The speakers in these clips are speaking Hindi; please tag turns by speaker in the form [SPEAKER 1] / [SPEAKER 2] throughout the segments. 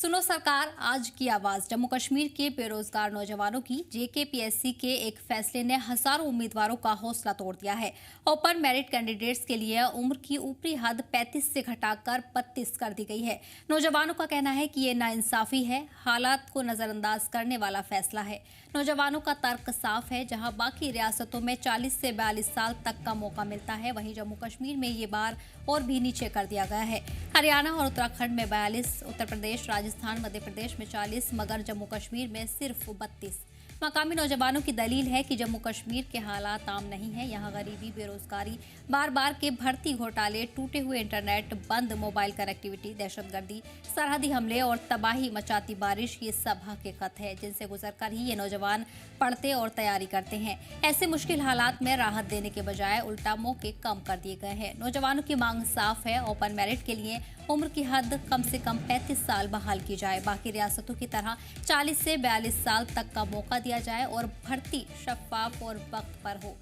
[SPEAKER 1] सुनो सरकार, आज की आवाज। जम्मू कश्मीर के बेरोजगार नौजवानों की जेकेपीएससी के एक फैसले ने हजारों उम्मीदवारों का हौसला तोड़ दिया है। ओपन मेरिट कैंडिडेट्स के लिए उम्र की ऊपरी हद 35 से घटाकर 32 कर दी गई है। नौजवानों का कहना है कि ये नाइंसाफी है, हालात को नजरअंदाज करने वाला फैसला है। नौजवानों का तर्क साफ है, जहां बाकी रियासतों में 40 से 42 साल तक का मौका मिलता है, वहीं जम्मू कश्मीर में ये बार और भी नीचे कर दिया गया है। हरियाणा और उत्तराखंड में 42, उत्तर प्रदेश, राजस्थान, मध्य प्रदेश में 40, मगर जम्मू कश्मीर में सिर्फ 32। मकामी नौजवानों की दलील है कि जम्मू कश्मीर के हालात आम नहीं है। यहाँ गरीबी, बेरोजगारी, बार बार के भर्ती घोटाले, टूटे हुए इंटरनेट, बंद मोबाइल कनेक्टिविटी, दहशतगर्दी, सरहदी हमले और तबाही मचाती बारिश, ये सब हकीकत है जिनसे गुजरकर ही ये नौजवान पढ़ते और तैयारी करते हैं। ऐसे मुश्किल हालात में राहत देने के बजाय उल्टा मौके कम कर दिए गए हैं। नौजवानों की मांग साफ है, ओपन मेरिट के लिए उम्र की हद कम से कम 35 साल बहाल की जाए, बाकी रियासतों की तरह 40 से 42 साल तक का मौका दिया जाए और भर्ती शफाफ और वक्त पर हो।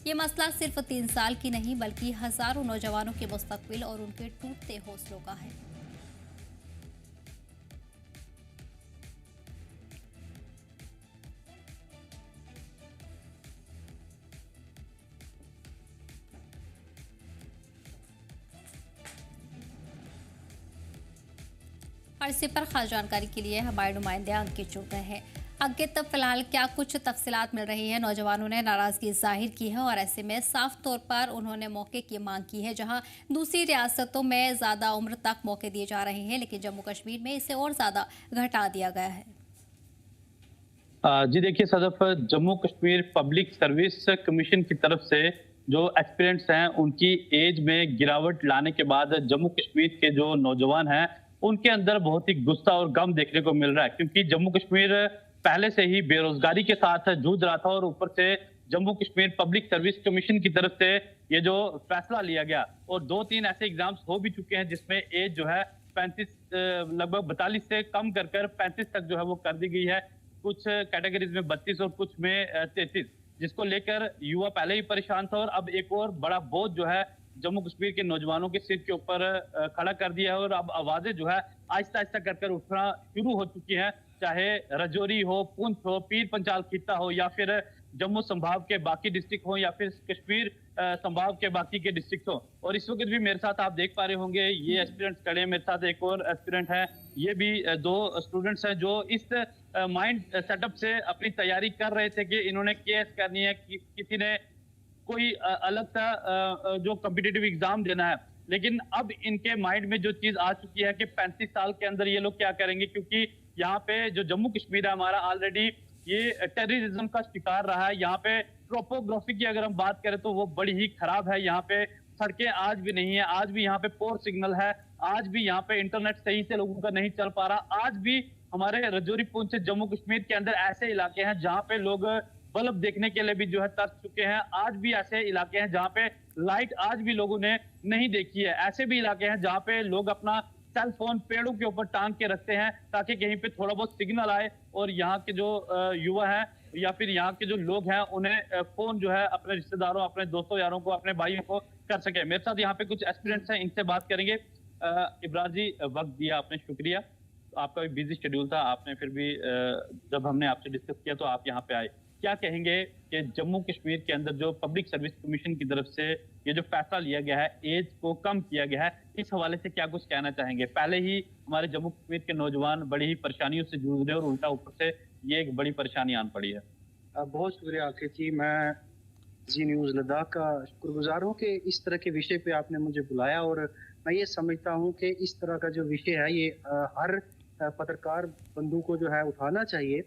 [SPEAKER 1] ये मसला सिर्फ 3 साल की नहीं बल्कि हजारों नौजवानों के मुस्तकबिल और उनके टूटते हौसलों का है। और इसी पर खास जानकारी के लिए हमारे नुमाइंदे अंकित जुड़ गए हैं। अंकित, फिलहाल क्या कुछ तफसीलात मिल रही है? नौजवानों ने नाराजगी जाहिर की है और ऐसे में साफ तौर पर उन्होंने मौके की मांग की है, जहां दूसरी रियासतों में ज्यादा उम्र तक मौके दिए जा रहे हैं, लेकिन जम्मू कश्मीर में इसे और ज्यादा घटा दिया गया है।
[SPEAKER 2] जी देखिए Sadaf, Jammu Kashmir public service commission की तरफ से जो एस्पिरेंट्स हैं उनकी एज में गिरावट लाने के बाद जम्मू कश्मीर के जो नौजवान हैं उनके अंदर बहुत ही गुस्सा और गम देखने को मिल रहा है, क्योंकि जम्मू कश्मीर पहले से ही बेरोजगारी के साथ जूझ रहा था और ऊपर से Jammu Kashmir public service commission की तरफ से ये जो फैसला लिया गया और 2-3 ऐसे एग्जाम्स हो भी चुके हैं जिसमें एज जो है 35 लगभग 42 से कम कर 35 तक जो है वो कर दी गई है। कुछ कैटेगरीज में 32 और कुछ में 33, जिसको लेकर युवा पहले ही परेशान था और अब एक और बड़ा बोझ जो है जम्मू कश्मीर के नौजवानों के सिर के ऊपर खड़ा कर दिया है और अब आवाजें जो है आहिस्ता आहिस्ता कर उठना शुरू हो चुकी हैं, चाहे रजौरी हो, पुंछ हो, पीर पंचाल खित्ता हो या फिर जम्मू संभाग के बाकी डिस्ट्रिक्ट हो या फिर कश्मीर संभाग के बाकी के डिस्ट्रिक्ट हो। और इस वक्त भी मेरे साथ आप देख पा रहे होंगे ये एस्पिरेंट्स खड़े हैं, मेरे साथ एक और एस्पिरेंट है, ये भी दो स्टूडेंट्स हैं जो इस माइंड सेटअप से अपनी तैयारी कर रहे थे कि इन्होंने केएस करनी है, किसी ने कोई अलग सा जो कॉम्पिटिटिव एग्जाम देना है। लेकिन अब इनके माइंड में जो चीज आ चुकी है कि 35 साल के अंदर ये लोग क्या करेंगे, क्योंकि यहाँ पे जो जम्मू कश्मीर है हमारा ऑलरेडी ये टेररिज्म का शिकार रहा है। यहाँ पे टोपोग्राफी की अगर हम बात करें तो वो बड़ी ही खराब है। यहाँ पे सड़कें आज भी नहीं है, आज भी यहाँ पे पोर सिग्नल है, आज भी यहाँ पे इंटरनेट सही से लोगों का नहीं चल पा रहा। आज भी हमारे रजौरी, पुंछ, जम्मू कश्मीर के अंदर ऐसे इलाके हैं जहाँ पे लोग बल्ब देखने के लिए भी जो है तरस चुके हैं। आज भी ऐसे इलाके हैं जहाँ पे लाइट आज भी लोगों ने नहीं देखी है। ऐसे भी इलाके हैं जहाँ पे लोग अपना सेल फोन पेड़ों के ऊपर टांग के रखते हैं ताकि कहीं पे थोड़ा बहुत सिग्नल आए और यहाँ के जो युवा हैं या फिर यहाँ के जो लोग हैं उन्हें फोन जो है अपने रिश्तेदारों, अपने दोस्तों यारों को, अपने भाइयों को कर सके। मेरे साथ यहाँ पे कुछ एस्पिरेंट्स हैं, इनसे बात करेंगे। इब्रार जी, वक्त दिया आपने, शुक्रिया। आपका भी बिजी शेड्यूल था, आपने फिर भी जब हमने आपसे डिस्कस किया तो आप यहाँ पे आए। क्या कहेंगे कि जम्मू कश्मीर के अंदर जो पब्लिक सर्विस कमीशन की तरफ से ये जो फैसला लिया गया है, एज को कम किया गया है, इस हवाले से क्या कुछ कहना चाहेंगे? पहले ही हमारे जम्मू कश्मीर के नौजवान बड़ी ही परेशानियों से जूझ रहे हैं और उल्टा ऊपर से ये एक बड़ी परेशानी आन पड़ी है।
[SPEAKER 3] बहुत शुक्रिया आखिर जी, मैं जी न्यूज़ लद्दाख का शुक्रगुजार हूँ कि इस तरह के विषय पे आपने मुझे बुलाया और मैं ये समझता हूँ कि इस तरह का जो विषय है ये हर पत्रकार बंधु को जो है उठाना चाहिए।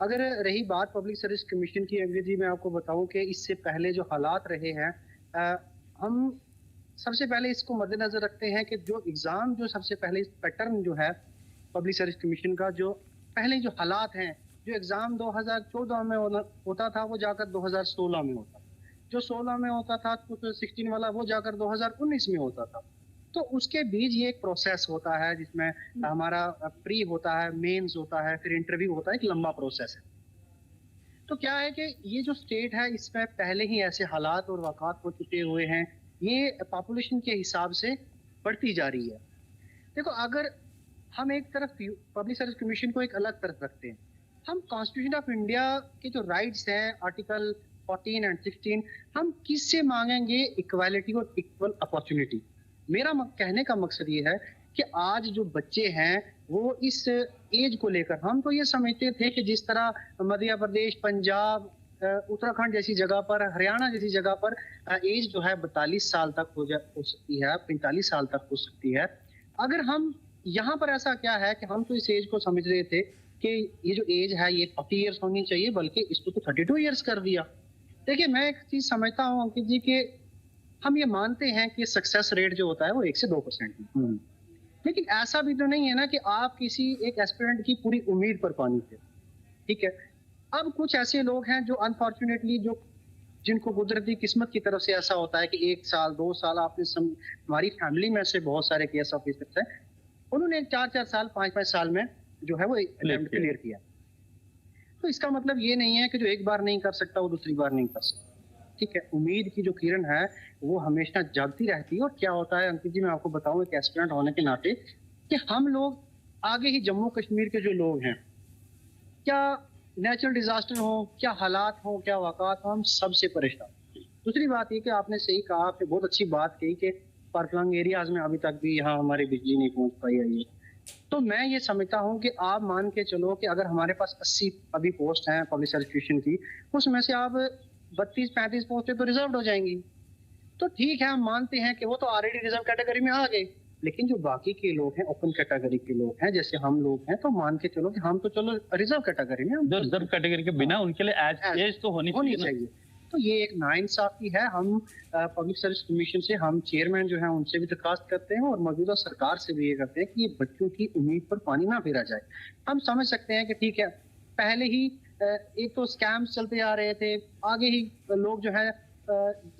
[SPEAKER 3] अगर रही बात पब्लिक सर्विस कमीशन की, अंग्रेजी में आपको बताऊं कि इससे पहले जो हालात रहे हैं, हम सबसे पहले इसको मद्देनजर रखते हैं कि जो एग्ज़ाम जो सबसे पहले पैटर्न जो है पब्लिक सर्विस कमीशन का, जो पहले जो हालात हैं, जो एग्ज़ाम 2014 में होता था वो जाकर 2016 में होता, जो 16 में होता था, 2016 वाला वो जाकर 2019 में होता था। तो उसके बीच ये एक प्रोसेस होता है जिसमें हमारा प्री होता है, मेंस होता है, फिर इंटरव्यू होता है, एक लंबा प्रोसेस है। तो क्या है कि ये जो स्टेट है इसमें पहले ही ऐसे हालात और वाक़ात हो चुके हुए हैं, ये पॉपुलेशन के हिसाब से बढ़ती जा रही है। देखो, अगर हम एक तरफ पब्लिक सर्विस कमीशन को एक अलग तरफ रखते हैं। हम कॉन्स्टिट्यूशन ऑफ इंडिया के जो राइट्स हैं आर्टिकल 14 एंड 16, हम किससे मांगेंगे इक्वालिटी और इक्वल अपॉर्चुनिटी। मेरा कहने का मकसद ये है कि आज जो बच्चे हैं वो इस एज को लेकर, हम तो ये समझते थे कि जिस तरह मध्य प्रदेश, पंजाब, उत्तराखंड जैसी जगह पर, हरियाणा जैसी जगह पर एज जो है 42 साल तक हो सकती है, 45 साल तक हो सकती है। अगर हम यहाँ पर ऐसा क्या है कि हम तो इस एज को समझ रहे थे कि ये जो एज है ये 40 ईयर्स होनी चाहिए, बल्कि इसको तो 32 ईयर्स कर दिया। देखिए, मैं एक चीज समझता हूँ अंकित जी कि हम ये मानते हैं कि सक्सेस रेट जो होता है वो 1 से 2% है, लेकिन ऐसा भी तो नहीं है ना कि आप किसी एक एस्पिरेंट की पूरी उम्मीद पर पानी थे। ठीक है, अब कुछ ऐसे लोग हैं जो अनफॉर्चुनेटली जिनको कुदरती किस्मत की तरफ से ऐसा होता है कि 1 साल 2 साल, हमारी फैमिली में से बहुत सारे केस ऑफिसर्स हैं, उन्होंने 4-4 साल 5-5 साल में जो है वो क्लियर किया। तो इसका मतलब ये नहीं है कि जो एक बार नहीं कर सकता वो दूसरी बार नहीं कर सकता। ठीक है, उम्मीद की जो किरण है वो हमेशा जागती रहती है। और क्या होता है अंकित जी, मैं आपको बताऊं एक एस्पिरेंट होने के नाते, कि हम लोग आगे ही जम्मू कश्मीर के जो लोग हैं, क्या नेचुरल डिजास्टर हो, क्या हालात हो, क्या वाकआत हो, हम सबसे परेशान। दूसरी बात ये कि आपने सही कहा, आपने बहुत अच्छी बात कही कि पारपलंग एरियाज में अभी तक भी यहाँ हमारी बिजली नहीं पहुंच पाई है। तो मैं ये समझता हूँ कि आप मान के चलो कि अगर हमारे पास 80 अभी पोस्ट हैं पब्लिक सर्विस कमीशन की, उसमें से आप 32-35 पोस्टें तो रिजर्व हो जाएंगी। तो ठीक है, हम मानते हैं कि वो तो ऑलरेडी रिजर्व कैटेगरी में आ गए, लेकिन जो बाकी के लोग हैं, ओपन कैटेगरी के लोग हैं, जैसे हम लोग हैं, तो मान के चलो कि हम तो चलो रिजर्व कैटेगरी में,
[SPEAKER 2] रिजर्व कैटेगरी के बिना उनके लिए एज तो होनी चाहिए।
[SPEAKER 3] तो ये एक नाइंसाफी है। हम पब्लिक सर्विस कमीशन से, हम चेयरमैन जो है उनसे भी दरखास्त करते हैं और मौजूदा सरकार से भी ये करते हैं कि ये बच्चों की उम्मीद पर पानी ना फेरा जाए। हम समझ सकते हैं कि ठीक है, पहले ही एक तो स्कैम्स चलते आ रहे थे, आगे ही लोग जो है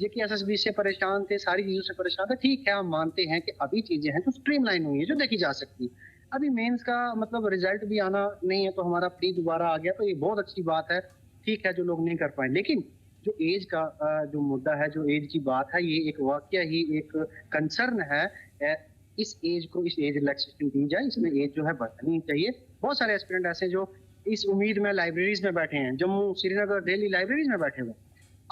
[SPEAKER 3] JKSSB से परेशान थे, सारी चीजों से परेशान थे। ठीक है, हम मानते हैं कि अभी चीजें हैं जो स्ट्रीमलाइन हुई है, जो देखी जा सकती है। अभी मेंस का मतलब रिजल्ट भी आना नहीं है, तो हमारा प्री दोबारा आ गया, तो ये बहुत अच्छी बात है। ठीक है, जो लोग नहीं कर पाए, लेकिन जो एज का जो मुद्दा है, जो एज की बात है, ये एक वाकया ही एक कंसर्न है। इस एज को, इस एज रिलैक्सेशन दी जाए, इसमें एज जो है बढ़नी चाहिए। बहुत सारे एस्पिरेंट ऐसे जो इस उम्मीद में लाइब्रेरीज में बैठे हैं, जम्मू, श्रीनगर, दिल्ली लाइब्रेरीज में बैठे हुए,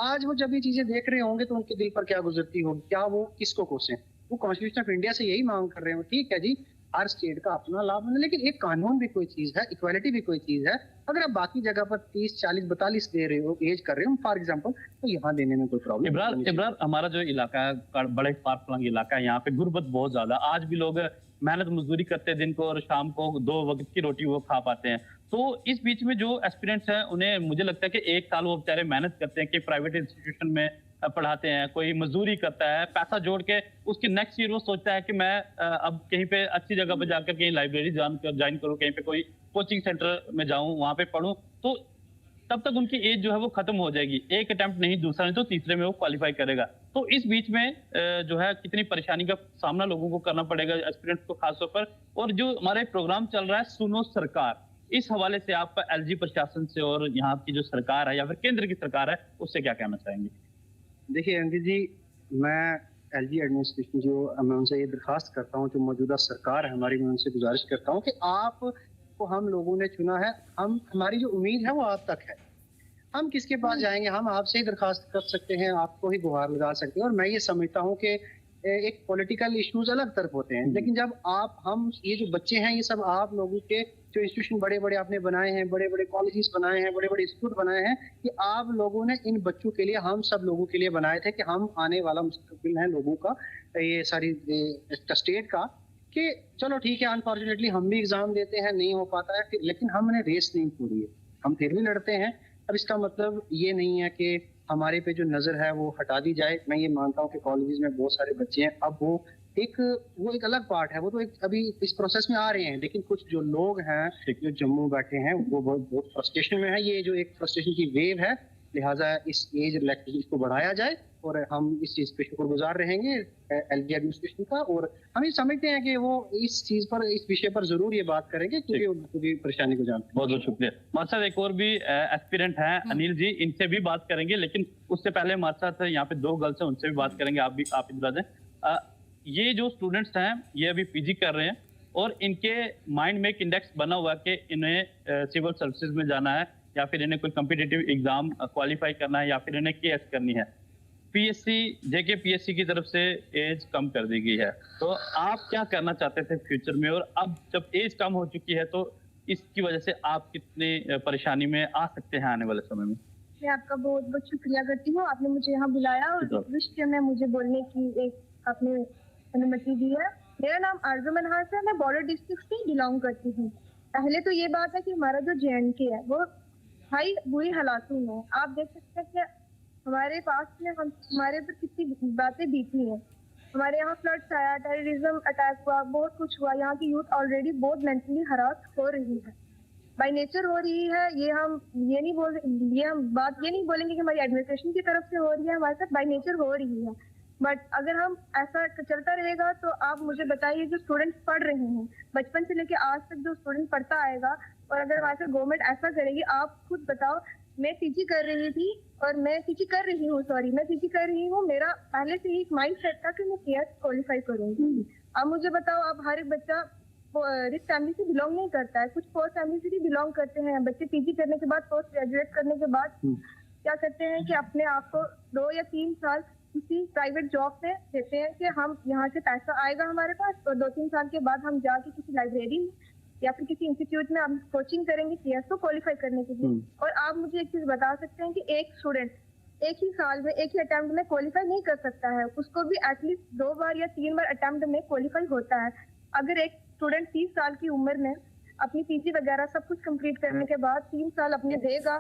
[SPEAKER 3] आज वो जब ये चीजें देख रहे होंगे तो उनके दिल पर क्या गुजरती होगी, क्या वो किसको कोसें। वो कॉन्स्टिट्यूशन ऑफ इंडिया से यही मांग कर रहे हो, ठीक है जी, हर स्टेट का अपना लाभ है, लेकिन एक कानून भी कोई चीज है, इक्वालिटी भी कोई चीज है। अगर आप बाकी जगह पर 30, 40, 42 दे रहे हो, एज कर रहे हो फॉर एग्जांपल, तो यहाँ देने में कोई प्रॉब्लम।
[SPEAKER 2] इब्रार, हमारा जो इलाका है बड़े फार-फ्लंग इलाका है, यहाँ पे गुर्बत बहुत ज्यादा, आज भी लोग मेहनत मजदूरी करते हैं दिन को, और शाम को 2 वक्त की रोटी वो खा पाते हैं। तो इस बीच में जो एस्पिरेंट्स हैं, उन्हें मुझे लगता है कि 1 साल वो बेचारे मेहनत करते हैं कि प्राइवेट इंस्टीट्यूशन में पढ़ाते हैं, कोई मजदूरी करता है, पैसा जोड़ के उसकी नेक्स्ट ईयर वो सोचता है कि मैं अब कहीं पे अच्छी जगह पे जाकर कहीं लाइब्रेरी ज्वाइन करूं, कहीं पे कोई कोचिंग सेंटर में जाऊं, वहां पे पढूं, तो तब तक उनकी एज जो है वो खत्म हो जाएगी। एक अटेम्प्ट नहीं, दूसरा नहीं, तो तीसरे में वो क्वालिफाई करेगा। तो इस बीच में जो है कितनी परेशानी का सामना लोगों को करना पड़ेगा, एस्पिरेंट्स को खासतौर पर। और जो हमारा प्रोग्राम चल रहा है सुनो सरकार, इस हवाले से आप LG प्रशासन से और यहाँ की जो सरकार है या फिर केंद्र की सरकार है, उससे क्या कहना चाहेंगे?
[SPEAKER 3] देखिए अंकित जी, मैं LG एडमिनिस्ट्रेशन मैं उनसे ये दरखास्त करता हूँ, जो मौजूदा सरकार है हमारी, मैं उनसे गुजारिश करता हूँ कि आप को हम लोगों ने चुना है, हमारी जो उम्मीद है वो आप तक है। हम किसके पास जाएंगे? हम आपसे ही दरखास्त कर सकते हैं, आपको ही गुहार लगा सकते हैं। और मैं ये समझता हूँ कि एक पॉलिटिकल इश्यूज अलग तरफ होते हैं, लेकिन जब हम ये जो बच्चे हैं, ये सब आप लोगों के जो इंस्टीट्यूशन बड़े बड़े आपने बनाए हैं, बड़े बड़े कॉलेजेस बनाए हैं, बड़े बड़े इंस्टीट्यूट बनाए हैं, कि आप लोगों ने इन बच्चों के लिए, हम सब लोगों के लिए बनाए थे, कि हम आने वाला मुस्तकबिल है लोगों का, ये सारी स्टेट का, कि चलो ठीक है, अनफॉर्चुनेटली हम भी एग्जाम देते हैं, नहीं हो पाता है, लेकिन हमने रेस नहीं छोड़ी है, हम फिर भी लड़ते हैं। अब इसका मतलब ये नहीं है कि हमारे पे जो नजर है वो हटा दी जाए। मैं ये मानता हूँ कि कॉलेजेस में बहुत सारे बच्चे हैं, अब वो एक अलग पार्ट है, वो तो एक अभी इस प्रोसेस में आ रहे हैं, लेकिन कुछ जो लोग हैं जो जम्मू बैठे हैं वो बहुत फ्रस्ट्रेशन में है। ये जो एक फ्रस्ट्रेशन की वेव है, लिहाजा इस एज रिलैक्सेशन को बढ़ाया जाए, और हम इस चीज पे शुक्रगुजार रहेंगे LG एडमिनिस्ट्रेशन का। और हम ये समझते हैं कि वो इस चीज पर, इस विषय पर जरूर ये बात करेंगे, क्योंकि उनकी परेशानी को जानते हैं।
[SPEAKER 2] बहुत बहुत शुक्रिया। हमारे साथ एक और भी एस्पिरेंट हैं, अनिल जी, इनसे भी बात करेंगे, लेकिन उससे पहले हमारे साथ यहाँ पे 2 गर्ल्स हैं, उनसे भी बात करेंगे। आप इधर आ जाएं। ये जो स्टूडेंट्स हैं, ये अभी PG कर रहे हैं, और इनके माइंड में एक इंडेक्स बना हुआ है कि इन्हें सिविल सर्विसेज में जाना है, या फिर इन्हें कोई कॉम्पिटिटिव एग्जाम क्वालिफाई करना है, या फिर इन्हें केएस करनी है। पीएससी, जेके पीएससी की तरफ से एज कम कर दी गई है। तो आप क्या करना चाहते थे फ्यूचर में, और अब जब एज कम हो चुकी है तो इसकी वजह से आप कितने परेशानी में आ सकते हैं आने वाले समय में?
[SPEAKER 4] मैं आपका बहुत बहुत शुक्रिया करती हूँ, आपने मुझे यहाँ बुलाया और इस विषय में मुझे बोलने की एक आपने अनुमति दी है। मेरा नाम आरजू मनहास है, मैं बॉर्डर डिस्ट्रिक्ट से बिलोंग करती हूँ। पहले तो ये बात है कि हमारा जो JNK है वो हाई बुरी हालातों में, आप देख सकते हैं कि हमारे पास में हमारे ऊपर कितनी बातें बीती हैं। हमारे यहाँ फ्लड्स आया, टेररिज्म अटैक हुआ, बहुत कुछ हुआ। यहाँ की यूथ ऑलरेडी बहुत मेंटली हरास हो रही है, बाय नेचर हो रही है। ये हम बात ये नहीं बोलेंगे कि हमारी एडमिनिस्ट्रेशन की तरफ से हो रही है, हमारे साथ बाय नेचर हो रही है। बट अगर हम ऐसा चलता रहेगा तो आप मुझे बताइए, जो स्टूडेंट्स पढ़ रहे हैं बचपन से लेके आज तक, जो स्टूडेंट पढ़ता आएगा, और अगर हमारे साथ गवर्नमेंट ऐसा करेगी, आप खुद बताओ। मैं पीजी कर रही थी और मैं पीजी कर रही हूँ, मेरा पहले से ही एक माइंड सेट था कि मैं केएस क्वालिफाई करूंगी। अब मुझे बताओ, अब हर एक बच्चा रिच फैमिली से बिलोंग नहीं करता है, कुछ पोस्ट फैमिली से भी बिलोंग करते हैं। बच्चे पीजी करने के बाद, पोस्ट ग्रेजुएट करने के बाद क्या करते हैं कि अपने आप को 2 या 3 साल किसी प्राइवेट जॉब में देते हैं कि हम यहाँ से पैसा आएगा हमारे पास, और 2-3 साल के बाद हम जाके किसी लाइब्रेरी में या फिर किसी इंस्टीट्यूट में हम कोचिंग करेंगे केएस को क्वालिफाई करने के लिए। और आप मुझे एक चीज बता सकते हैं कि एक स्टूडेंट एक ही साल में, एक ही अटेम्प्ट में क्वालिफाई नहीं कर सकता है, उसको भी एटलीस्ट 2 बार या 3 बार अटेम्प्ट में क्वालिफाई होता है। अगर एक स्टूडेंट 30 साल की उम्र में अपनी पीजी वगैरह सब कुछ कंप्लीट करने के बाद 3 साल अपने देगा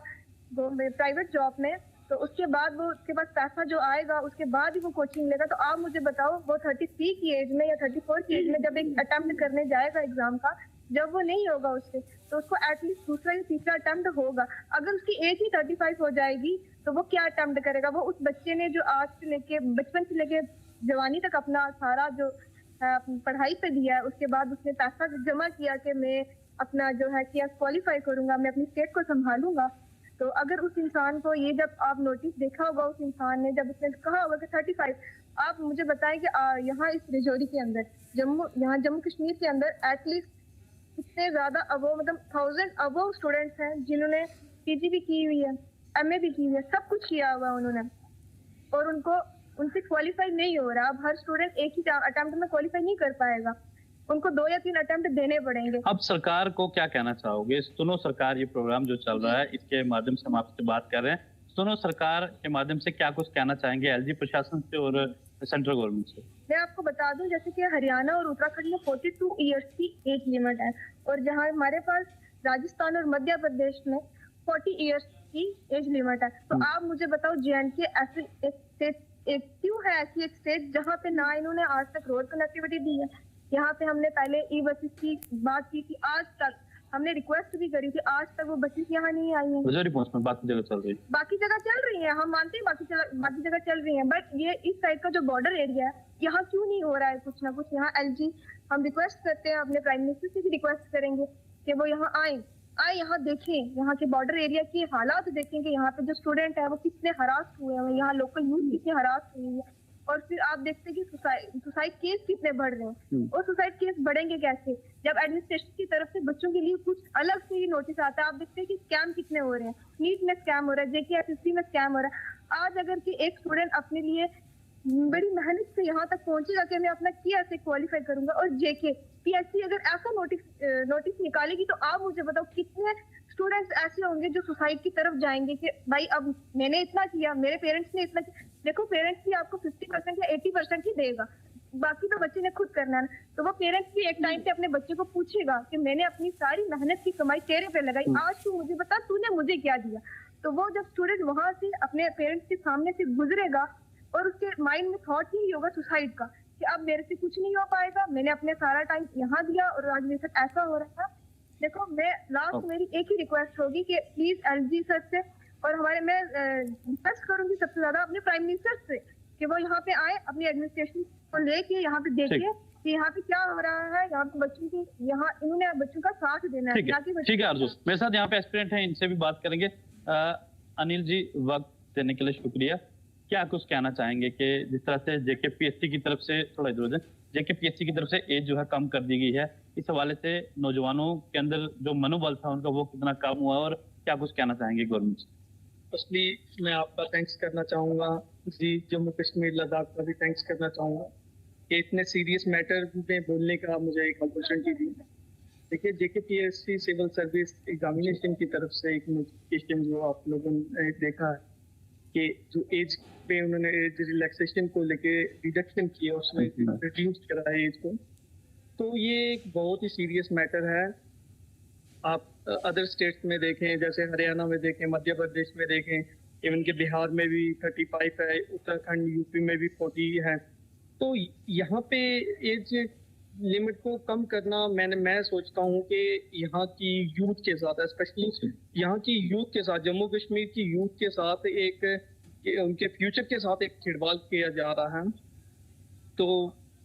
[SPEAKER 4] प्राइवेट जॉब में, तो उसके बाद वो, उसके पास पैसा जो आएगा उसके बाद ही वो कोचिंग लेगा। तो आप मुझे बताओ, वो 33 की एज में या 34 की एज में जब एक अटेम्प्ट करने जाएगा एग्जाम का, जब वो नहीं होगा उससे, तो उसको एटलीस्ट दूसरा या तीसरा अटेम्प्ट होगा। अगर उसकी एज ही 35 हो जाएगी तो वो क्या अटेम्प्ट करेगा? वो उस बच्चे ने जो आज से लेके, बचपन से लेके जवानी तक अपना सारा जो पढ़ाई पे दिया है, उसके बाद उसने पैसा जमा किया कि मैं अपना जो है कि क्वालिफाई करूंगा, मैं अपनी स्टेट को संभालूंगा। तो अगर उस इंसान को ये, जब आप नोटिस देखा होगा उस इंसान ने, जब उसने कहा होगा कि 35, आप मुझे बताएं कि यहाँ इस राजौरी के अंदर, जम्मू कश्मीर के अंदर एटलीस्ट इतने ज्यादा मतलब 1000 अबव स्टूडेंट्स हैं जिन्होंने पीजी भी की हुई है, एमए भी की हुई है, सब कुछ किया हुआ है उन्होंने, और उनसे क्वालिफाई नहीं हो रहा। अब हर स्टूडेंट एक ही अटेम्प्ट में क्वालिफाई नहीं कर पाएगा, उनको 2 या 3 अटेम्प्ट देने पड़ेंगे।
[SPEAKER 2] अब सरकार को क्या कहना चाहोगे? सुनो सरकार, ये प्रोग्राम जो चल रहा है, इसके माध्यम से हम आपसे बात कर रहे हैं। सुनो सरकार के माध्यम से क्या कुछ कहना चाहेंगे एलजी प्रशासन से और सेंट्रल गवर्नमेंट से?
[SPEAKER 4] मैं आपको बता दूं, जैसे कि हरियाणा और उत्तराखंड में 42 ईयर्स की एज लिमिट है, और जहां हमारे पास राजस्थान और मध्य प्रदेश में 40 ईयर्स की एज लिमिट है। तो आप मुझे बताओ, JNK ऐसे क्यों है ऐसी एक स्टेट जहाँ पे ना इन्होंने आज तक रोड कनेक्टिविटी दी है? यहाँ पे हमने पहले ई-बसेस की बात की थी, आज तक हमने रिक्वेस्ट भी करी थी, आज तक वो बसेस यहाँ नहीं आई हैं।
[SPEAKER 2] बाकी जगह चल रही है,
[SPEAKER 4] बाकी जगह चल रही है, हम मानते हैं बाकी जगह चल रही है, बट ये इस साइड का जो बॉर्डर एरिया है, यहाँ क्यों नहीं हो रहा है कुछ ना कुछ? यहाँ LG हम रिक्वेस्ट करते हैं, अपने प्राइम मिनिस्टर से भी रिक्वेस्ट करेंगे कि वो यहाँ आए, यहाँ देखें, यहाँ के बॉर्डर एरिया की हालात देखें कि यहाँ पे जो स्टूडेंट है वो कितने हरास हुए हैं, यहाँ लोकल यूथ कितने हरास हुई है। और फिर आप देखते हैं कि सुसाइड केस कितने बढ़ रहे हैं, और सुसाइड केस बढ़ेंगे कैसे जब एडमिनिस्ट्रेशन की तरफ से बच्चों के लिए कुछ अलग से ही नोटिस आता है। आप देखते हैं कि स्कैम कितने हो रहे हैं, नीट में स्कैम हो रहा है, JKSSC में स्कैम हो रहा है। आज अगर कि एक स्टूडेंट अपने लिए बड़ी मेहनत से यहाँ तक पहुंचेगा कि मैं अपना किया से क्वालिफाई करूंगा, और JKPSC अगर ऐसा नोटिस निकालेगी, तो आप मुझे बताओ कितने स्टूडेंट्स ऐसे होंगे जो सुसाइड की तरफ जाएंगे कि भाई अब मैंने इतना किया, मेरे पेरेंट्स ने इतना किया। देखो, पेरेंट्स भी आपको 50% या 80% ही देगा, बाकी तो बच्चे ने खुद करना है। तो वो पेरेंट्स भी एक टाइम पे अपने बच्चे को पूछेगा कि मैंने अपनी सारी मेहनत की कमाई तेरे पे लगाई, आज तू मुझे बता तूने मुझे क्या दिया। तो वो जब स्टूडेंट वहां से अपने पेरेंट्स के सामने से गुजरेगा, और उसके माइंड में थॉट ही होगा सुसाइड का कि अब मेरे से कुछ नहीं हो पाएगा, मैंने अपने सारा टाइम यहाँ दिया और आज मेरे साथ ऐसा हो रहा था। देखो, मैं लास्ट मेरी एक ही रिक्वेस्ट होगी कि प्लीज LG सर से, और मैं रिक्वेस्ट करूंगी सबसे ज्यादा अपने प्राइम मिनिस्टर से कि वो यहाँ पे आए, अपनी एडमिनिस्ट्रेशन को लेके यहाँ पे देखे कि यहाँ पे क्या हो रहा है, यहाँ पे बच्चों की, यहाँ इन्होंने बच्चों का साथ देना है।
[SPEAKER 2] ठीक है आरजू, मेरे साथ यहाँ पे एस्पिरेंट हैं, इनसे भी बात करेंगे। अनिल जी, वक्त देने के लिए शुक्रिया। क्या कुछ कहना चाहेंगे कि जिस तरह से JKPSC की तरफ से, थोड़ा इधर जेकेपीएससी की तरफ से एज जो है कम कर दी गई है। इस हवाले से नौजवानों के अंदर जो मनोबल था उनका वो कितना कम हुआ और क्या कुछ कहना चाहेंगे गवर्नमेंट से?
[SPEAKER 5] फर्स्टली मैं आपका थैंक्स करना चाहूँगा जी, जम्मू कश्मीर लद्दाख का भी थैंक्स करना चाहूँगा कि इतने सीरियस मैटर में बोलने का मुझे एक अपॉर्चुनिटी दी। देखिए, जेकेपीएससी सिविल सर्विस एग्जामिनेशन की तरफ से एक नोटिफिकेशन जो आप लोगों ने देखा है कि जो एज पे उन्होंने एज रिलैक्सेशन को लेके रिडक्शन किया, उसमें रिड्यूस करा है एज को, तो ये एक बहुत ही सीरियस मैटर है। आप अदर स्टेट्स में देखें, जैसे हरियाणा में देखें, मध्य प्रदेश में देखें, इवन के बिहार में भी 35 है, उत्तराखंड यूपी में भी 40 है। तो यहाँ पे एज लिमिट को कम करना मैं सोचता हूँ कि यहाँ की यूथ के साथ, स्पेशली यहाँ की यूथ के साथ, जम्मू कश्मीर की यूथ के साथ उनके फ्यूचर के साथ एक खिलवाड़ किया जा रहा है। तो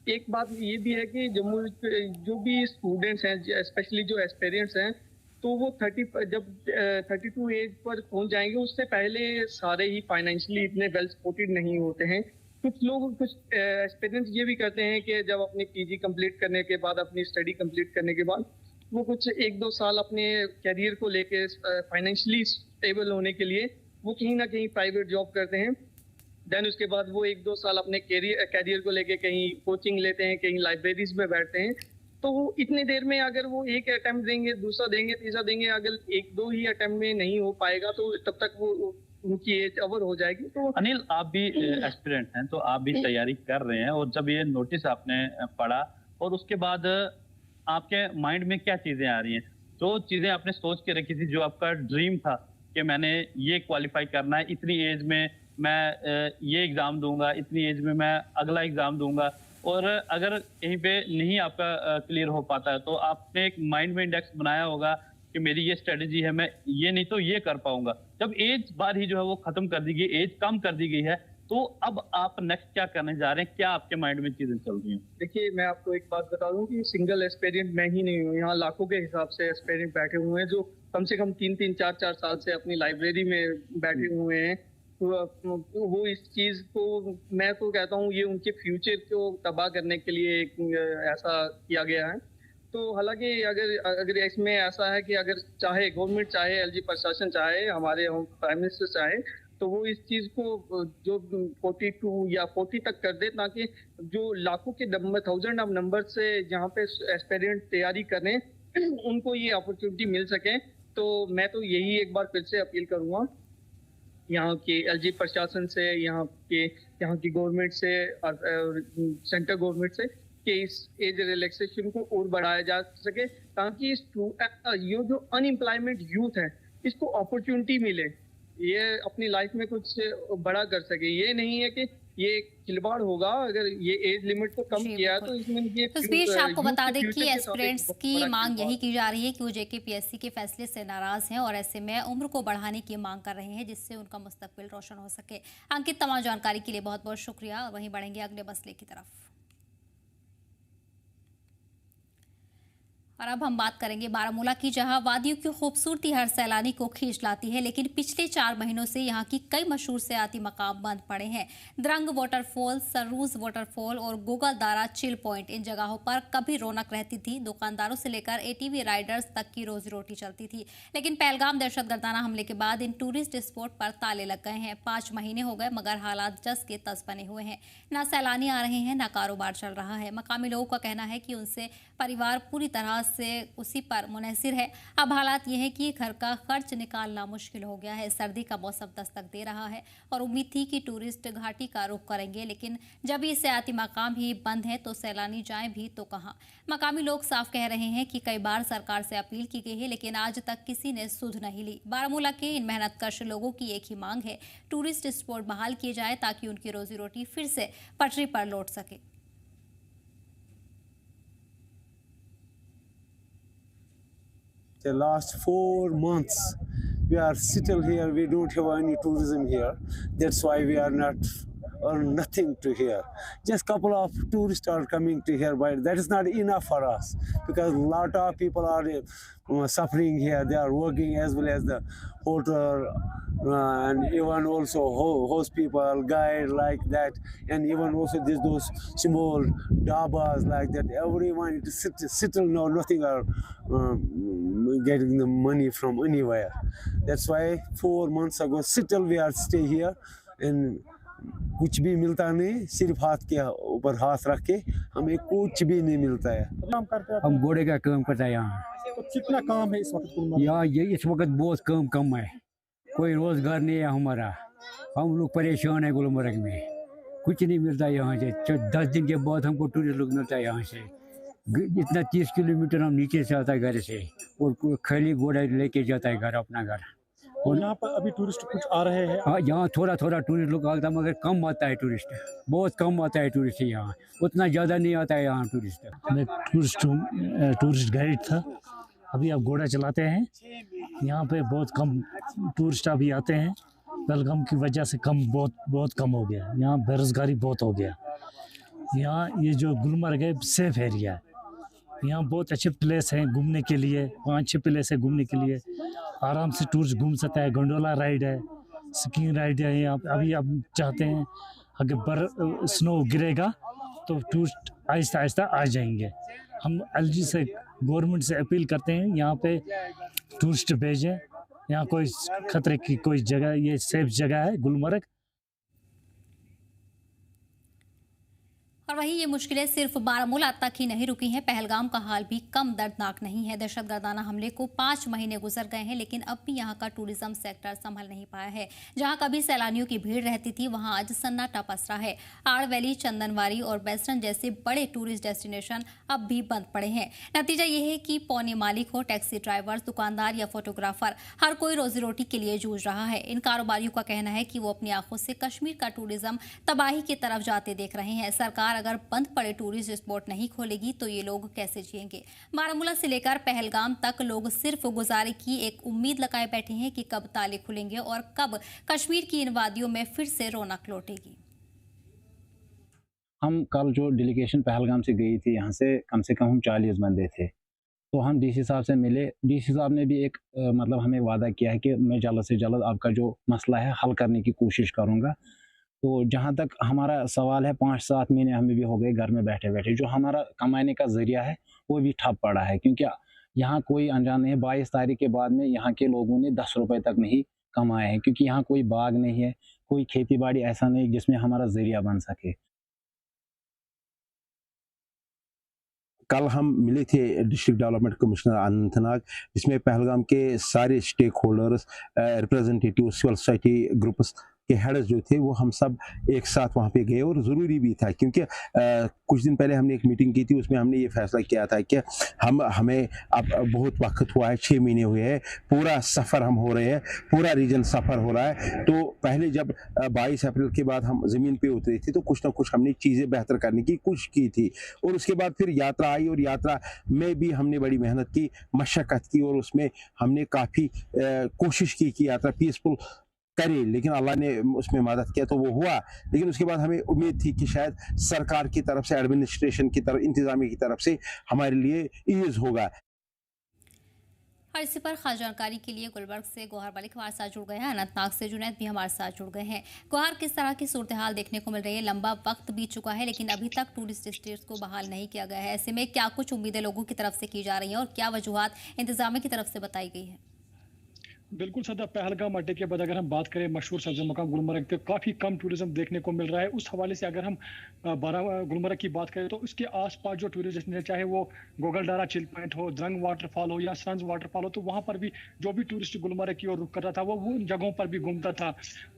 [SPEAKER 5] एक बात ये भी है कि जम्मू जो भी स्टूडेंट्स हैं, स्पेशली जो एस्पिरेंट्स हैं, तो वो 32 एज पर पहुंच जाएंगे, उससे पहले सारे ही फाइनेंशियली इतने वेल सपोर्टेड नहीं होते हैं। कुछ लोग, कुछ एस्पिरेंट्स ये भी करते हैं कि जब अपनी पीजी कंप्लीट करने के बाद, अपनी स्टडी कंप्लीट करने के बाद, वो कुछ 1-2 साल अपने कैरियर को लेके फाइनेंशियली स्टेबल होने के लिए वो कहीं ना कहीं प्राइवेट जॉब करते हैं। देन उसके बाद वो 1-2 साल अपने कैरियर को लेके कहीं कोचिंग लेते हैं, कहीं लाइब्रेरीज में बैठते हैं। तो वो इतनी देर में अगर वो एक अटेम्प्ट देंगे, दूसरा देंगे, तीसरा देंगे, अगर 1-2 ही अटेम्प्ट में नहीं हो पाएगा तो तब तक वो उनकी एज ओवर हो जाएगी। तो
[SPEAKER 2] अनिल, आप भी एस्पिरेंट हैं, तो आप भी तैयारी कर रहे हैं, और जब ये नोटिस आपने पढ़ा और उसके बाद आपके माइंड में क्या चीजें आ रही हैं? जो चीजें आपने सोच के रखी थी, जो आपका ड्रीम था कि मैंने ये क्वालिफाई करना है, इतनी एज में मैं ये एग्जाम दूंगा, इतनी एज में मैं अगला एग्जाम दूंगा, और अगर कहीं पे नहीं आपका क्लियर हो पाता है तो आपने एक माइंड में इंडेक्स बनाया होगा कि मेरी ये स्ट्रेटेजी है, मैं ये नहीं तो ये कर पाऊंगा। जब एज बार ही जो है वो खत्म कर दी गई, एज कम कर दी गई है, तो अब आप नेक्स्ट क्या करने जा रहे हैं? क्या आपके माइंड में चीजें चल रही हैं?
[SPEAKER 5] देखिए, मैं आपको एक बात बता दूं कि सिंगल एस्पिरेंट मैं ही नहीं हूँ, यहाँ लाखों के हिसाब से एस्पिरेंट बैठे हुए हैं जो कम से कम 3-3, 4-4 साल से अपनी लाइब्रेरी में बैठे हुए हैं। तो वो इस चीज को, मैं तो कहता हूँ, ये उनके फ्यूचर को तबाह करने के लिए ऐसा किया गया है। तो हालांकि अगर इसमें ऐसा है कि अगर चाहे गवर्नमेंट, चाहे एलजी प्रशासन, चाहे हमारे प्राइम मिनिस्टर चाहे, तो वो इस चीज को जो 42 या 40 तक कर दे, ताकि जो लाखों के नंबर, 1000 ऑफ नंबर से जहाँ पे एस्पिरेंट तैयारी करें, उनको ये अपॉर्चुनिटी मिल सके। तो मैं तो यही एक बार फिर से अपील करूंगा यहाँ के एलजी प्रशासन से, यहाँ की गवर्नमेंट से और सेंट्रल गवर्नमेंट से, कि इस एज रिलैक्सेशन को और बढ़ाया जा सके, ताकि ये जो अनएम्प्लॉयमेंट यूथ है इसको अपॉर्चुनिटी मिले, ये अपनी लाइफ में कुछ बड़ा कर सके। ये नहीं है कि ये खिलवाड़ होगा अगर ये एज लिमिट को कम किया तो इसमें ये।
[SPEAKER 1] इस बीच आपको बता दें कि एस्पिरेंट्स की मांग यही की जा रही है कि वो जेकेपीएससी के फैसले से नाराज हैं और ऐसे में उम्र को बढ़ाने की मांग कर रहे हैं, जिससे उनका मुस्तकबिल रोशन हो सके। अंकित, तमाम जानकारी के लिए बहुत बहुत शुक्रिया। वहीं बढ़ेंगे अगले मसले की तरफ। और अब हम बात करेंगे बारामूला की, जहां वादियों की खूबसूरती हर सैलानी को खींच लाती है, लेकिन पिछले 4 महीनों से यहां की कई मशहूर सियाती मकाम बंद पड़े हैं। द्रंग वाटरफॉल, सरूज वाटरफॉल और गोगलदारा चिल पॉइंट, इन जगहों पर कभी रौनक रहती थी। दुकानदारों से लेकर एटीवी राइडर्स तक की रोजी रोटी चलती थी, लेकिन पहलगाम दहशतगर्दाना हमले के बाद इन टूरिस्ट स्पॉट पर ताले लग गए हैं। 5 महीने हो गए, मगर हालात जस के तस बने हुए हैं। ना सैलानी आ रहे हैं, ना कारोबार चल रहा है। मकामी लोगों का कहना है कि उनसे परिवार पूरी तरह से उसी पर मुनहसिर है। अब हालात यह है कि घर का खर्च निकालना मुश्किल हो गया है। सर्दी का मौसम दस्तक दे रहा है और उम्मीद थी कि टूरिस्ट घाटी का रुख करेंगे, लेकिन जब ये सियाती मकाम ही बंद है तो सैलानी जाएं भी तो कहां। मकामी लोग साफ कह रहे हैं कि कई बार सरकार से अपील की गई है, लेकिन आज तक किसी ने सुध नहीं ली। बारामूला के इन मेहनतकश लोगों की एक ही मांग है, टूरिस्ट स्पॉट बहाल किए जाए ताकि उनकी रोजी रोटी फिर से पटरी पर लौट सके।
[SPEAKER 6] The last 4 months we are still here, we don't have any tourism here. That's why we are not earn nothing to here. Just couple of tourists are coming to here, but that is not enough for us because a lot of people are suffering here. They are working as well as the hotel and even also host people, guide like that, and even also there's those small dabas like that. Everyone is settle now, nothing are getting the money from anywhere. That's why 4 months ago settle we are stay here and कुछ भी मिलता नहीं, सिर्फ हाथ के ऊपर हाथ रख के हमें कुछ भी नहीं मिलता है।
[SPEAKER 7] काम करते हैं
[SPEAKER 8] हम घोड़े का काम करते हैं यहाँ।
[SPEAKER 7] तो कितना काम है इस वक्त गुलमर्ग?
[SPEAKER 8] यहाँ ये इस वक्त बहुत कम है, कोई रोजगार नहीं है हमारा। हम लोग परेशान है गुलमर्ग में, कुछ नहीं मिलता यहाँ से। 10 दिन के बाद हमको टूरिस्ट लोग मिलता है यहाँ से। इतना 30 किलोमीटर हम नीचे से आता है घर से, और खाली घोड़ा लेके जाता है घर अपना घर।
[SPEAKER 7] और यहाँ पर अभी टूरिस्ट कुछ आ रहे हैं?
[SPEAKER 8] हाँ, यहाँ थोड़ा टूरिस्ट लोग आता है, मगर कम आता है टूरिस्ट, बहुत कम आता है टूरिस्ट यहाँ, उतना ज़्यादा नहीं आता है यहाँ टूरिस्ट।
[SPEAKER 9] मैं टूरिस्ट गाइड था, अभी आप घोड़ा चलाते हैं। यहाँ पे बहुत कम टूरिस्ट अभी आते हैं, पहलगाम की वजह से बहुत कम हो गया। यहाँ बेरोजगारी बहुत हो गया। यहाँ ये जो गुलमर्ग है सेफ एरिया है, यहाँ बहुत अच्छे प्लेस हैं घूमने के लिए, 5-6 प्लेस है घूमने के लिए, आराम से टूरिस्ट घूम सकता है। गंडोला राइड है, स्कीइंग राइड है। यहाँ अभी आप चाहते हैं अगर स्नो गिरेगा तो टूरिस्ट आहिस्ता आहिस्ता आ जाएंगे। हम एलजी से गवर्नमेंट से अपील करते हैं यहाँ पे टूरिस्ट भेजें। यहाँ कोई खतरे की कोई जगह, ये सेफ जगह है गुलमर्ग।
[SPEAKER 1] और वहीं ये मुश्किलें सिर्फ बारामूला तक ही नहीं रुकी हैं, पहलगाम का हाल भी कम दर्दनाक नहीं है। दहशतगर्दाना हमले को 5 महीने गुजर गए हैं, लेकिन अब भी यहाँ का टूरिज्म सेक्टर संभल नहीं पाया है। जहाँ कभी सैलानियों की भीड़ रहती थी, वहाँ आज सन्नाटा पसरा है। आड़ वैली, चंदनवारी और वेस्टर्न जैसे बड़े टूरिस्ट डेस्टिनेशन अब भी बंद पड़े हैं। नतीजा ये है कि पौने मालिक हो, टैक्सी ड्राइवर, दुकानदार या फोटोग्राफर, हर कोई रोजी रोटी के लिए जूझ रहा है। इन कारोबारियों का कहना है कि वो अपनी आंखों से कश्मीर का टूरिज्म तबाही की तरफ जाते देख रहे हैं। सरकार अगर बंद पड़े टूरिस्ट स्पॉट नहीं खोलेगी तो ये लोग कैसे जिएंगे। बारामूला से लेकर पहलगाम तक लोग सिर्फ गुजारे की एक उम्मीद लगाए बैठे हैं कि कब ताले खुलेंगे और कब कश्मीर की इन वादियों में फिर से रौनक लौटेगी।
[SPEAKER 10] हम कल जो डेलीगेशन पहलगाम से गई थी, यहाँ से कम हम 40 बंदे थे। तो हम डीसी साहब से मिले। डीसी साहब ने भी एक मतलब हमें वादा किया है कि मैं जल्द से जल्द आपका जो मसला है हल करने की कोशिश करूँगा। तो जहाँ तक हमारा सवाल है, 5-7 महीने हमें भी हो गए घर में बैठे बैठे। जो हमारा कमाने का ज़रिया है वो भी ठप पड़ा है, क्योंकि यहाँ कोई अनजान नहीं है। 22 तारीख के बाद में यहाँ के लोगों ने 10 रुपए तक नहीं कमाए हैं, क्योंकि यहाँ कोई बाग नहीं है, कोई खेती बाड़ी ऐसा नहीं जिसमें हमारा ज़रिया बन सके।
[SPEAKER 11] कल हम मिले थे डिस्ट्रिक्ट डेवलपमेंट कमिश्नर अनंतनाग, जिसमें पहलगाम के सारे stakeholders, representative, civil society groups के हेड्स जो थे वो हम सब एक साथ वहाँ पे गए। और ज़रूरी भी था, क्योंकि कुछ दिन पहले हमने एक मीटिंग की थी, उसमें हमने ये फैसला किया था कि हमें अब बहुत वक्त हुआ है, 6 महीने हुए हैं, पूरा सफ़र हम हो रहे हैं, पूरा रीजन सफ़र हो रहा है। तो पहले जब 22 अप्रैल के बाद हम ज़मीन पे उतरे थे तो कुछ ना कुछ हमने चीज़ें बेहतर करने की कोशिश की थी। और उसके बाद फिर यात्रा आई, और यात्रा में भी हमने बड़ी मेहनत की, मशक्क़त की, और उसमें हमने काफ़ी कोशिश की कि यात्रा पीसफुल करे। लेकिन अल्लाह ने उसमें मदद किया तो वो हुआ। लेकिन उसके बाद हमें उम्मीद थी कि शायद सरकार की तरफ से, एडमिनिस्ट्रेशन की तरफ, इंतजामिया की तरफ से हमारे लिए ईज़ होगा।
[SPEAKER 1] और इसी पर खास जानकारी के लिए गुलबर्ग से गोहार मलिक हमारे साथ जुड़ गए हैं, अनंतनाग से जुनैद भी हमारे साथ जुड़ गए हैं। गोहार, किस तरह की सूरत हाल देखने को मिल रही है? लंबा वक्त बीत चुका है लेकिन अभी तक टूरिस्ट स्टेट्स को बहाल नहीं किया गया है। ऐसे में क्या कुछ उम्मीदें लोगों की तरफ से की जा रही हैं और क्या वजूहात इंतजामिया की तरफ से बताई गई है?
[SPEAKER 7] बिल्कुल सदा, पहलगाम अड्डे के बाद अगर हम बात करें मशहूर सब्ज़ मकाम गुलमर्ग के, काफ़ी कम टूरिज्म देखने को मिल रहा है। उस हवाले से अगर हम गुलमर्ग की बात करें तो इसके आसपास जो टूरिस्ट डेस्टिनेशन, चाहे वो गोगलडारा चिल पॉइंट हो, द्रंग वाटरफॉल हो या सन्स वाटरफॉल हो, तो वहाँ पर भी जो भी टूरिस्ट गुलमर्ग की ओर रुख कर रहा था वो उन जगहों पर भी घूमता था।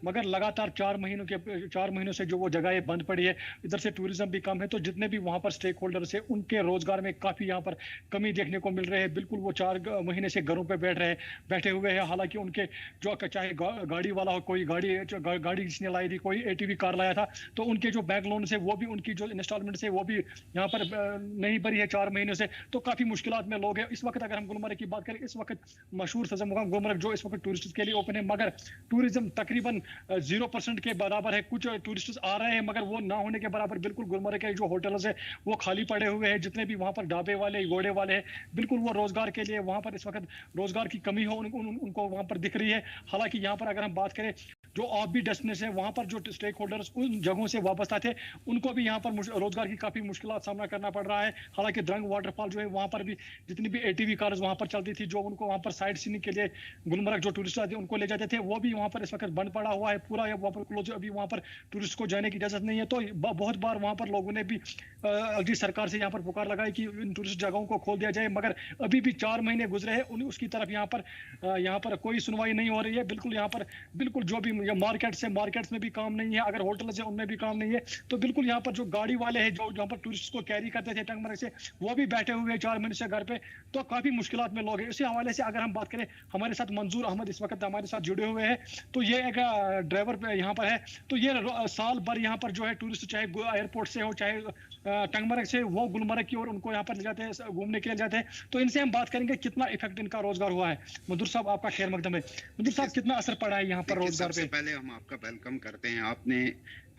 [SPEAKER 7] मगर लगातार 4 महीनों से जो वो जगह बंद पड़ी है, इधर से टूरिज्म भी कम है, तो जितने भी वहाँ पर स्टेक होल्डर्स है उनके रोजगार में काफ़ी यहाँ पर कमी देखने को मिल रही है। बिल्कुल वो 4 महीने से घरों पर बैठे हुए हैं। हालांकि हालांकि उनके जो चाहे गाड़ी वाला हो, कोई गाड़ी जिसने लाई थी, कोई ATV कार लाया था, तो उनके जो बैंक लोन है वो भी, उनकी जो इंस्टॉलमेंट है वो भी यहाँ पर नहीं भरी है 4 महीनों से। तो काफी मुश्किलात में लोग हैं इस वक्त। अगर हम गुलमर्ग की बात करें, इस वक्त मशहूर सजम मुकाम गुलमर्ग जो इस वक्त टूरिस्ट के लिए ओपन है, मगर टूरिज्म तकरीबन 0% के बराबर है। कुछ टूरिस्ट आ रहे हैं मगर वो ना होने के बराबर। बिल्कुल गुलमर्ग के जो होटल्स है वो खाली पड़े हुए हैं। जितने भी वहाँ पर ढाबे वाले, घोड़े वाले हैं, बिल्कुल वो रोजगार के लिए वहाँ पर इस वक्त रोजगार की कमी हो उनको वहाँ पर दिख रही है। हालांकि यहाँ पर अगर हम बात करें, जो ऑफ भी डेस्टिनेशन है वहाँ पर जो स्टेक होल्डर्स उन जगहों से वाबस्ता थे, उनको भी यहाँ पर रोजगार की काफी मुश्किलात सामना करना पड़ रहा है। हालांकि द्रंग वाटरफॉल जो है वहाँ पर भी जितनी भी ATV कार्स वहाँ पर चलती थी, जो उनको वहाँ पर साइड सीइंग के लिए गुलमर्ग जो टूरिस्ट आते उनको ले जाते थे, वो भी वहाँ पर इस वक्त बंद पड़ा हुआ है पूरा। वहाँ पर क्लोज, अभी वहाँ पर टूरिस्ट को जाने की इजाजत नहीं है। तो बहुत बार वहाँ पर लोगों ने भी अगली सरकार से यहाँ पर पुकार लगाई कि इन टूरिस्ट जगहों को खोल दिया जाए, मगर अभी भी 4 महीने गुजरे हैं, उसकी तरफ यहाँ पर कोई सुनवाई नहीं हो रही है। बिल्कुल यहाँ पर बिल्कुल जो भी मार्केट्स में भी काम नहीं है, अगर होटल्स है उनमें भी काम नहीं है। तो बिल्कुल यहाँ पर जो गाड़ी वाले हैं जो यहाँ पर टूरिस्ट को कैरी करते थे टंगमर्ग से, वो भी बैठे हुए हैं 4 महीने से घर पे। तो काफी मुश्किलात में लोग हैं। इसी हवाले से अगर हम बात करें, हमारे साथ मंजूर अहमद इस वक्त हमारे साथ जुड़े हुए हैं। तो ये एक ड्राइवर यहाँ पर है, तो ये साल भर यहाँ पर जो है टूरिस्ट चाहे एयरपोर्ट से हो चाहे टंगमर्ग से, वो गुलमर्ग की ओर उनको यहाँ पर ले जाते हैं, घूमने के लिए जाते हैं। तो इनसे हम बात करेंगे कितना इफेक्ट इनका रोजगार हुआ है। मंजूर साहब, आपका खैर मकदम है। मंजूर साहब, कितना असर पड़ा है यहाँ पर रोजगार पे?
[SPEAKER 12] पहले हम आपका वेलकम करते हैं। आपने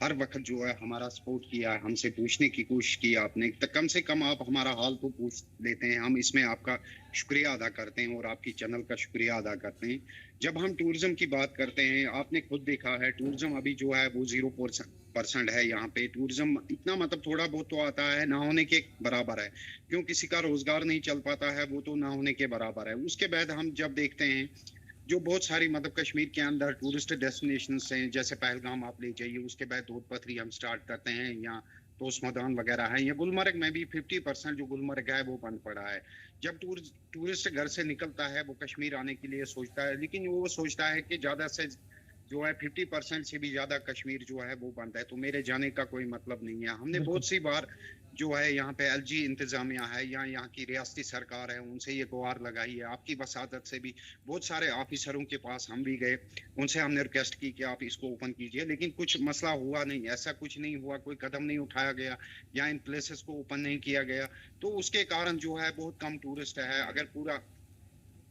[SPEAKER 12] हर वक्त जो है हमारा सपोर्ट किया है, हमसे पूछने की कोशिश की आपने, तो कम से कम आप हमारा हाल तो पूछ लेते हैं। हम इसमें आपका शुक्रिया अदा करते हैं और आपकी चैनल का शुक्रिया अदा करते हैं। जब हम टूरिज्म की बात करते हैं, आपने खुद देखा है टूरिज्म अभी जो है वो 0% है यहाँ पे। टूरिज्म इतना मतलब थोड़ा बहुत तो आता है, ना होने के बराबर है। क्यों किसी का रोजगार नहीं चल पाता है, वो तो ना होने के बराबर है। उसके बाद हम जब देखते हैं जो बहुत सारी मतलब कश्मीर के अंदर टूरिस्ट डेस्टिनेशंस हैं, जैसे पहलगाम आप ले जाइए, उसके बाद दूध पथरी हम स्टार्ट करते हैं, या तोश मैदान वगैरह है, या गुलमर्ग में भी 50% जो गुलमर्ग है वो बंद पड़ा है। जब टूरिस्ट घर से निकलता है वो कश्मीर आने के लिए सोचता है, लेकिन वो सोचता है कि ज़्यादा से जो है 50% से भी ज़्यादा कश्मीर जो है वो बंद है, तो मेरे जाने का कोई मतलब नहीं है। हमने बहुत सी बार जो है यहाँ पे LG इंतजामिया है या यहाँ की रियासती सरकार है, उनसे ये गुहार लगाई है। आपकी वसादत से भी बहुत सारे ऑफिसरों के पास हम भी गए, उनसे हमने रिक्वेस्ट की कि आप इसको ओपन कीजिए, लेकिन कुछ मसला हुआ नहीं, ऐसा कुछ नहीं हुआ, कोई कदम नहीं उठाया गया या इन प्लेसेस को ओपन नहीं किया गया। तो उसके कारण जो है बहुत कम टूरिस्ट है। अगर पूरा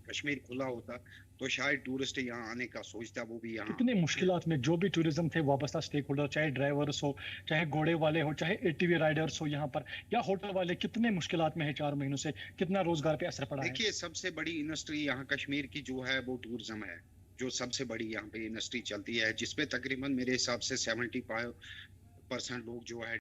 [SPEAKER 12] कश्मीर खुला होता तो शायद टूरिस्ट यहाँ आने का सोचता, वो भी यहाँ।
[SPEAKER 7] कितने मुश्किलात में जो भी टूरिज्म थे वाबस्ता स्टेक होल्डर, चाहे ड्राइवर्स हो, चाहे घोड़े वाले हो, चाहे ATV राइडर्स हो यहाँ पर, या होटल वाले, कितने मुश्किलात में है 4 महीनों से? कितना रोजगार पे असर पड़ा है?
[SPEAKER 12] देखिए, सबसे बड़ी इंडस्ट्री यहाँ कश्मीर की जो है वो टूरिज्म है, जो सबसे बड़ी यहाँ पे इंडस्ट्री चलती है, जिसपे तकरीबन मेरे हिसाब से 75% लोग जो है